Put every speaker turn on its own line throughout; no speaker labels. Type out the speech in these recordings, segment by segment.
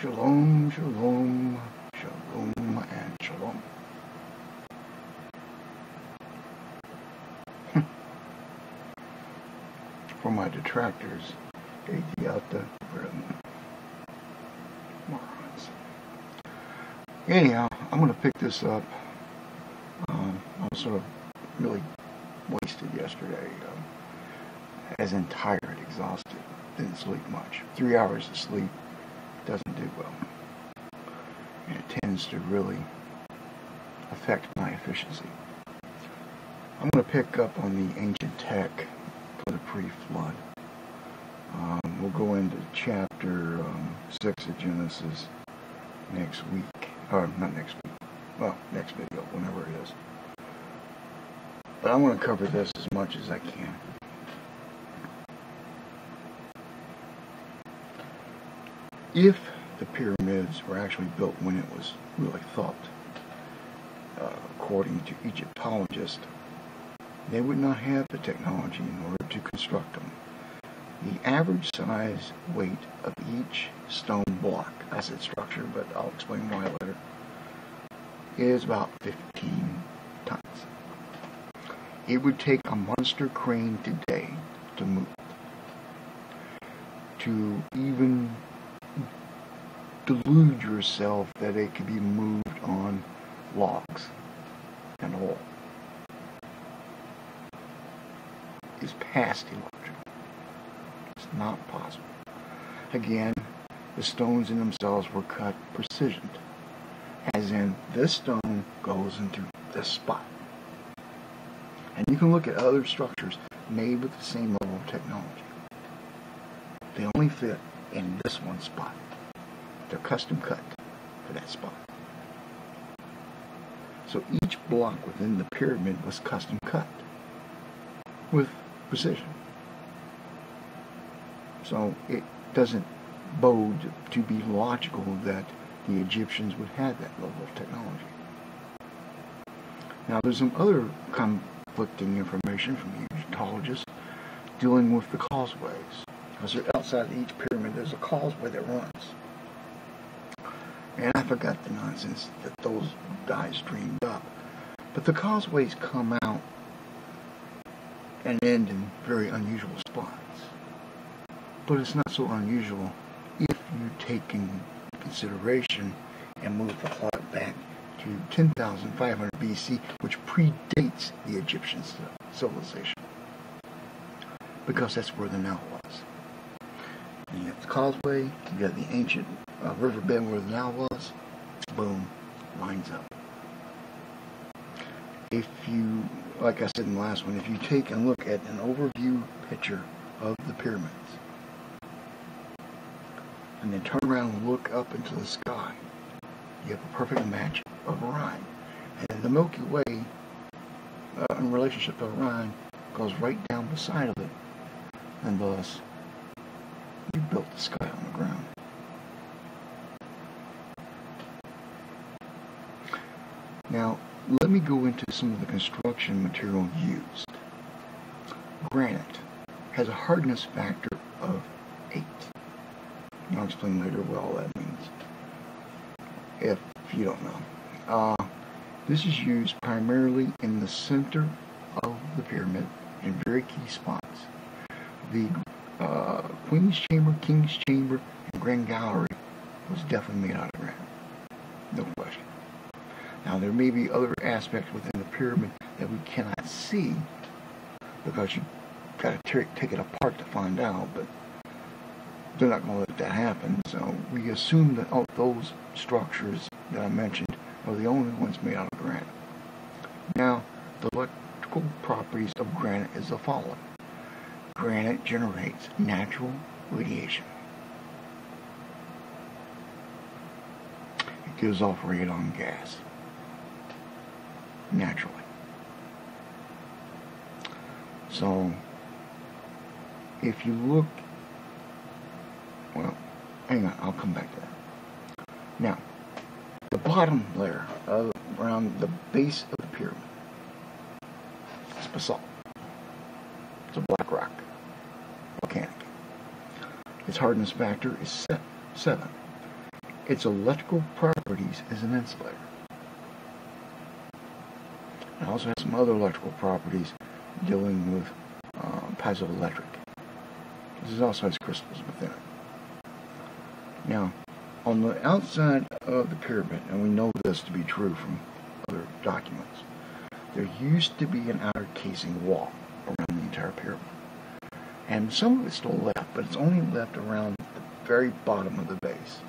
Shalom, shalom, shalom, and shalom. For my detractors, Adiata morons. Anyhow, I'm going to pick this up. I was sort of really wasted yesterday. As in tired, exhausted. Didn't sleep much. 3 hours of sleep doesn't do well. And it tends to really affect my efficiency. I'm going to pick up on the ancient tech for the pre-flood. We'll go into chapter 6 of Genesis next week. Or not next week. Well, next video, whenever it is. But I'm going to cover this as much as I can. If the pyramids were actually built when it was really thought, according to Egyptologists, they would not have the technology in order to construct them. The average size weight of each stone block, I said structure, but I'll explain why later, is about 15 tons. It would take a monster crane today to move. To even delude yourself that it could be moved on logs and all is past illusion. It's not possible. Again, the stones in themselves were cut precision, as in this stone goes into this spot. And you can look at other structures made with the same level of technology. They only fit in this one spot. They're custom cut for that spot. So each block within the pyramid was custom cut with precision. So it doesn't bode to be logical that the Egyptians would have that level of technology. Now there's some other conflicting information from Egyptologists dealing with the causeways. Because outside each pyramid there's a causeway that runs. And I forgot the nonsense that those guys dreamed up. But the causeways come out and end in very unusual spots. But it's not so unusual if you take in consideration and move the clock back to 10,500 BC, which predates the Egyptian civilization. Because that's where the Nile was. And you have the causeway, you got the ancient riverbed where the Nile was, boom, lines up. If you, like I said in the last one, if you take and look at an overview picture of the pyramids, and then turn around and look up into the sky, you have a perfect match of Orion. And the Milky Way, in relationship to Orion, goes right down beside of it, and thus, you built the sky on the ground. Now, let me go into some of the construction material used. Granite has a hardness factor of 8. And I'll explain later what all that means, if you don't know. This is used primarily in the center of the pyramid in very key spots. The Queen's Chamber, King's Chamber, and Grand Gallery was definitely made out of granite. No question. Now, there may be other aspects within the pyramid that we cannot see because you've got to take it apart to find out, but they're not going to let that happen. So we assume that those structures that I mentioned are the only ones made out of granite. Now, the electrical properties of granite is the following. Granite generates natural radiation. It gives off radon gas. Naturally. So, if you look, well, hang on, I'll come back to that. Now, the bottom layer around the base of the pyramid is basalt. It's a black rock, volcanic. Its hardness factor is 7. its electrical properties as an insulator. It also has some other electrical properties dealing with piezoelectric. This also has crystals within it. Now, on the outside of the pyramid, and we know this to be true from other documents, there used to be an outer casing wall around the entire pyramid. And some of it's still left, but it's only left around the very bottom of the base.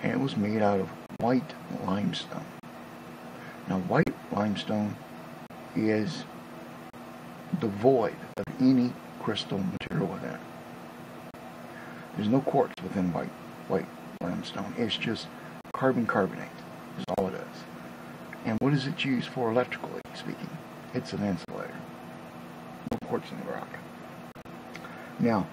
And it was made out of white limestone. Now, white limestone is devoid of any crystal material within it. There's no quartz within white limestone. It's just carbon carbonate is all it is. And what is it used for electrically speaking? It's an insulator. No quartz in the rock. Now,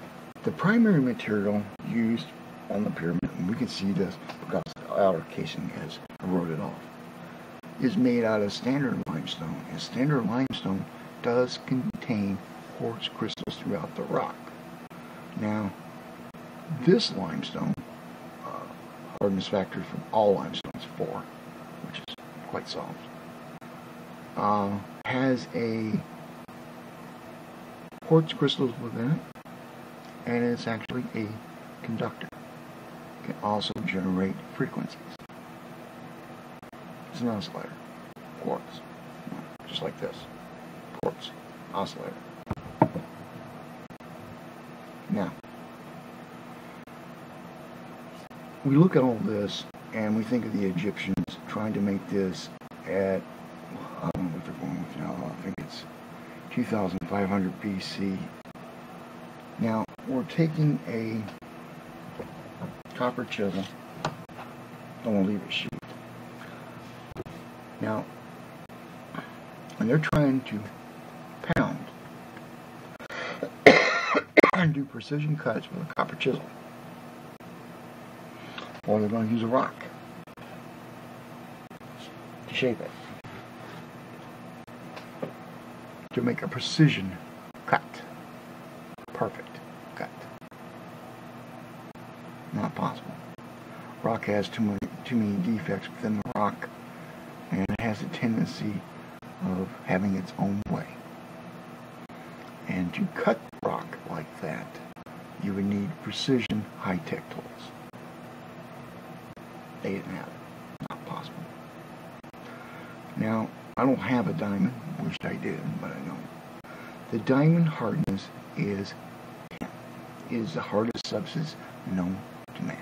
the primary material used on the pyramid, and we can see this because the outer casing is eroded off, is made out of standard limestone. And standard limestone does contain quartz crystals throughout the rock. Now, this limestone, hardness factor from all limestones 4, which is quite soft, has a quartz crystals within it, and it's actually a conductor. It can also generate frequencies. It's an oscillator. Quartz. Just like this. Quartz. Oscillator. Now, we look at all this and we think of the Egyptians trying to make this at, I don't know what they're going with now, I think it's 2500 BC. Now, we're taking a copper chisel, don't want to leave it sheathed. Now, when they're trying to pound and do precision cuts with a copper chisel, or they're going to use a rock to shape it, to make a precision cut, perfect cut. Not possible. Rock has too many defects within the rock, and it has a tendency of having its own way. And to cut rock like that, you would need precision high-tech tools. They didn't have it. Not possible. Now, I don't have a diamond. Wish I did, but I don't. The diamond hardness is 10. It is the hardest substance known to man.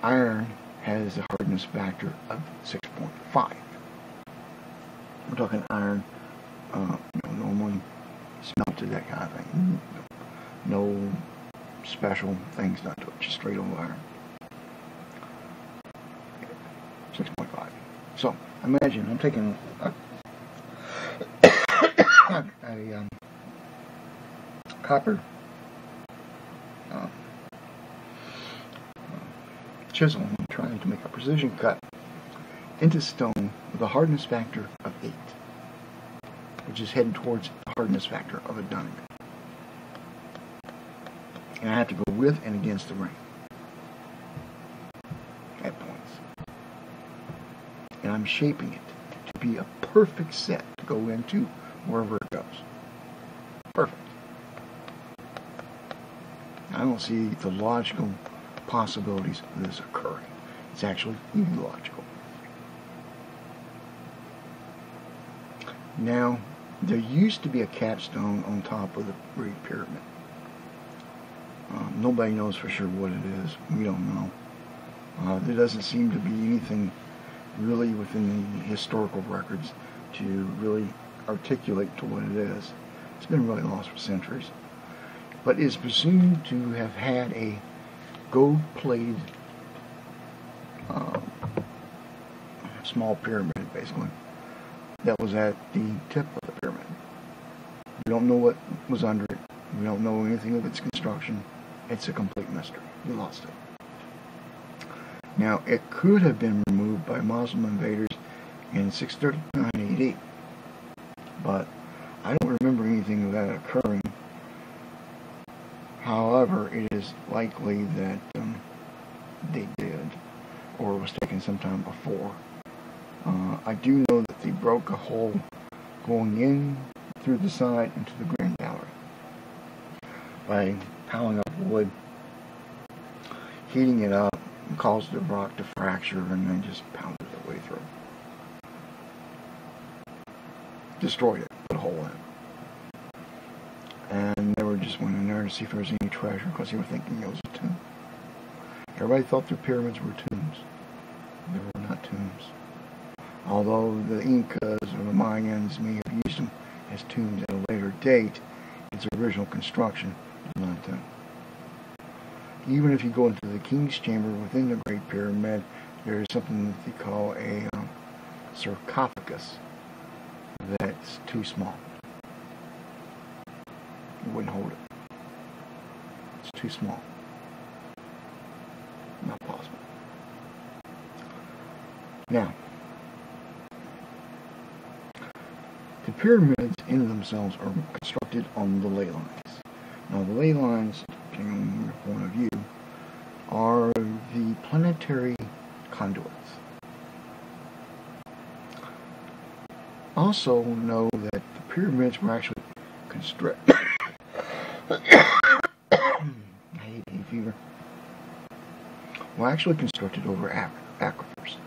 Iron has a hardness factor of 6.5. We're talking iron, normally smelted, that kind of thing. No special things done to it, just straight old iron. 6.5. So, imagine I'm taking a copper chisel and trying to make a precision cut into stone with a hardness factor of 8, which is heading towards the hardness factor of a diamond. And I have to go with and against the grain at points. And I'm shaping it to be a perfect set to go into wherever it goes. Perfect. I don't see the logical possibilities of this occurring. It's actually illogical. Now, there used to be a capstone on top of the Great Pyramid. Nobody knows for sure what it is. We don't know. There doesn't seem to be anything really within the historical records to really articulate to what it is. It's been really lost for centuries. But it's presumed to have had a gold-plated small pyramid, basically, that was at the tip of the pyramid. We don't know what was under it. We don't know anything of its construction. It's a complete mystery. We lost it. Now, it could have been removed by Muslim invaders in 639 AD, but I don't remember anything of that occurring. However, it is likely that they did, or it was taken sometime before. I do know that they broke a hole going in through the side into the grand gallery by piling up wood, heating it up, caused the rock to fracture, and then just pounded it way through. Destroyed it, put a hole in it. And they were just went in there to see if there was any treasure, because they were thinking it was a tomb. Everybody thought their pyramids were tombs. They were not tombs. Although the Incas or the Mayans may have used them as tombs at a later date, its original construction is not a tomb. Even if you go into the King's Chamber within the Great Pyramid, there is something that they call a sarcophagus that's too small. You wouldn't hold it. It's too small. Not possible. Now, the pyramids in themselves are constructed on the ley lines. Now, the ley lines, depending on your point of view, are the planetary conduits. Also know that the pyramids were actually constructed. I hate hay fever. Were actually constructed over aquifers.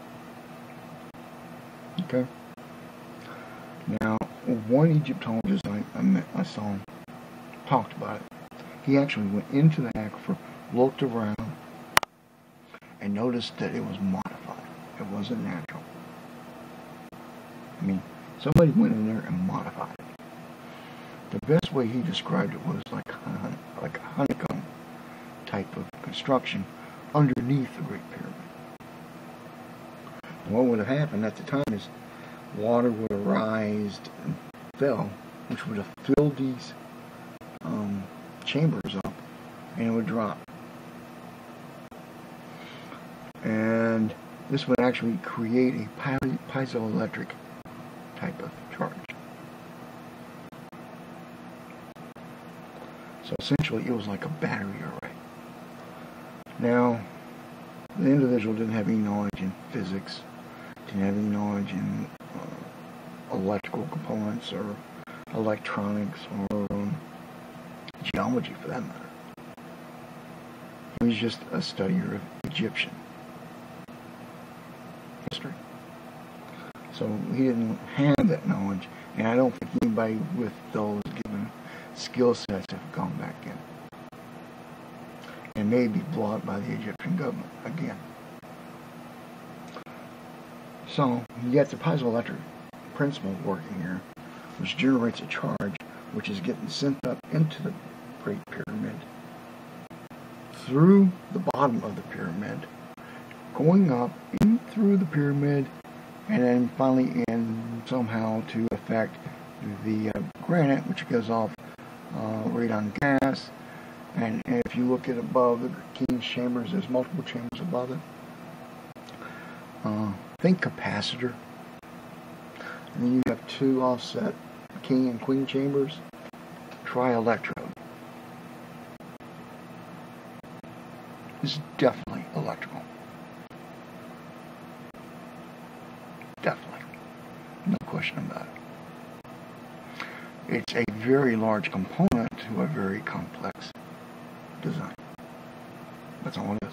Okay. Now, one Egyptologist I saw talked about it. He actually went into the aquifer, looked around, and noticed that it was modified. It wasn't natural. I mean, somebody went in there and modified it. The best way he described it was like a honeycomb type of construction underneath the Great Pyramid. And what would have happened at the time is water would have rised and fell, which would have filled these chambers up, and it would drop. And this would actually create a piezoelectric type of charge. So essentially, it was like a battery array. Now, the individual didn't have any knowledge in physics, didn't have any knowledge in electrical components or electronics or geology for that matter. He was just a studier of Egyptian history. So he didn't have that knowledge, and I don't think anybody with those given skill sets have gone back in. And may be blocked by the Egyptian government again. So you got the piezoelectric principle working here, which generates a charge which is getting sent up into the Great Pyramid, through the bottom of the pyramid, going up in through the pyramid, and then finally in somehow to affect the granite, which gives off radon gas. And if you look at above the King's chambers, there's multiple chambers above it. Think capacitor. And then you have two offset King and Queen chambers. Try electrode. This is definitely electrical. Definitely. No question about it. It's a very large component to a very complex design. That's all it is.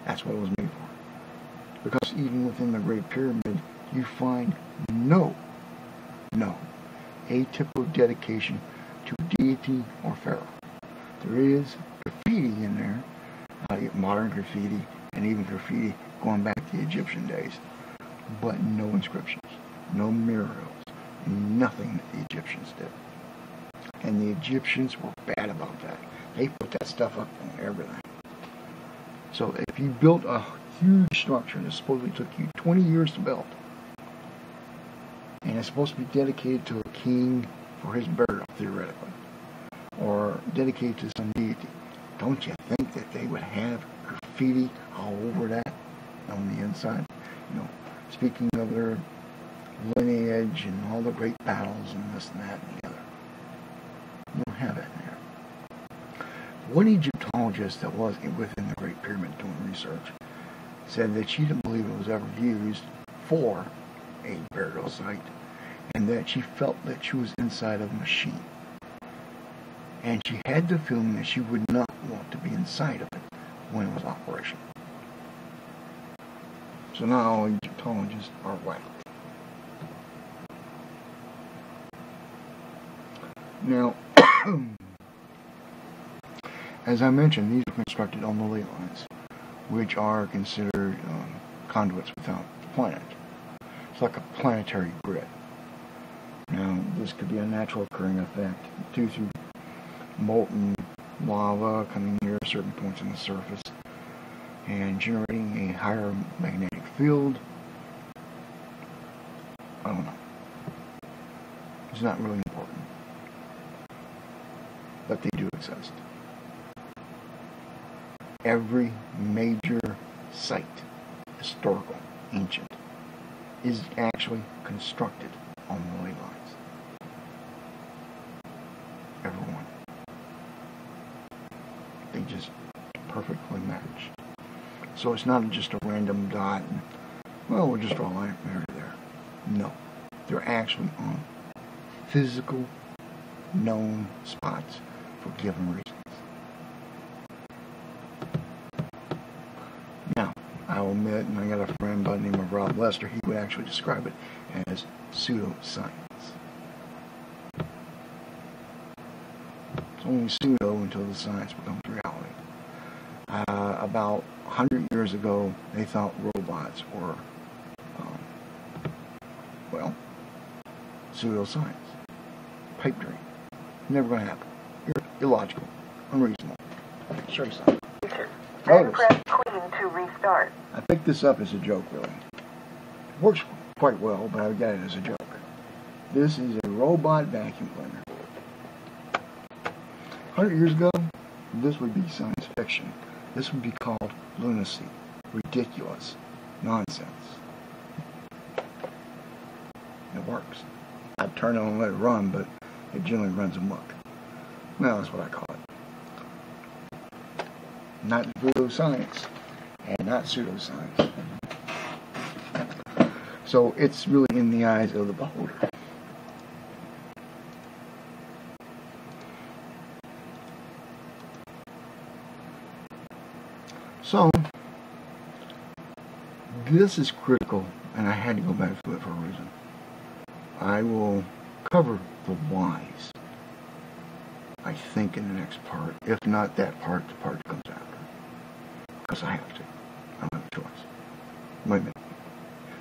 That's what it was made for. Because even within the Great Pyramid, you find no atypical dedication to deity or pharaoh. There is graffiti in there, modern graffiti, and even graffiti going back to the Egyptian days, but no inscriptions, no murals, nothing that the Egyptians did. And the Egyptians were bad about that. They put that stuff up on everything. So if you built a huge structure that supposedly took you 20 years to build, and it's supposed to be dedicated to a king for his burial, theoretically, or dedicated to some deity, don't you think that they would have graffiti all over that on the inside? You know, speaking of their lineage and all the great battles and this and that and the other. You don't have it in there. One Egyptologist that was within the Great Pyramid doing research said that she didn't believe it was ever used for a burial site, and that she felt that she was inside of a machine. And she had the feeling that she would not want to be inside of it when it was operational. So not all Egyptologists are whacked. Now, as I mentioned, these are constructed on the ley lines, which are considered conduits without the planet. It's like a planetary grid. Now, this could be a natural occurring effect due to molten lava coming near certain points on the surface and generating a higher magnetic field. I don't know. It's not really important. But they do exist. Every major site, historical, ancient, is actually constructed on the ley lines. Every one. They just perfectly match. So it's not just a random dot and, well, we'll just draw a line from here to there. No. They're actually on physical, known spots for given reasons. Now, I will admit, and I got a friend by the name of Rob Lester, he would actually describe it as pseudoscience. It's only pseudo until the science becomes reality. About 100 years ago, they thought robots were, well, pseudoscience. Pipe dream. Never going to happen. Illogical. Unreasonable. Show you something.
Then press Queen to restart.
I picked this up as a joke, really. It works quite well, but I got it as a joke. This is a robot vacuum cleaner. 100 years ago, this would be science fiction. This would be called lunacy. Ridiculous. Nonsense. It works. I'd turn it on and let it run, but it generally runs amok. Well, that's what I call it. Not pseudoscience, and not pseudoscience. So it's really in the eyes of the beholder. So, this is critical, and I had to go back to it for a reason. I will cover the whys, I think, in the next part. If not that part, the part that comes after. Because I have to. I don't have a choice. Wait a minute.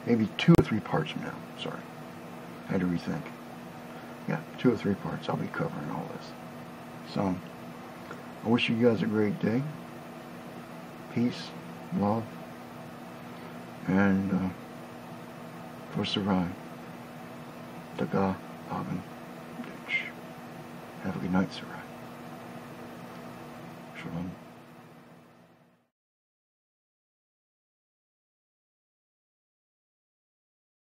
Maybe 2 or 3 parts from now. Sorry. I had to rethink. Yeah, 2 or 3 parts. I'll be covering all this. So, I wish you guys a great day. Peace, love, and for survive. Daga, Abin, Ditch. Have a good night, Sarai. Shalom.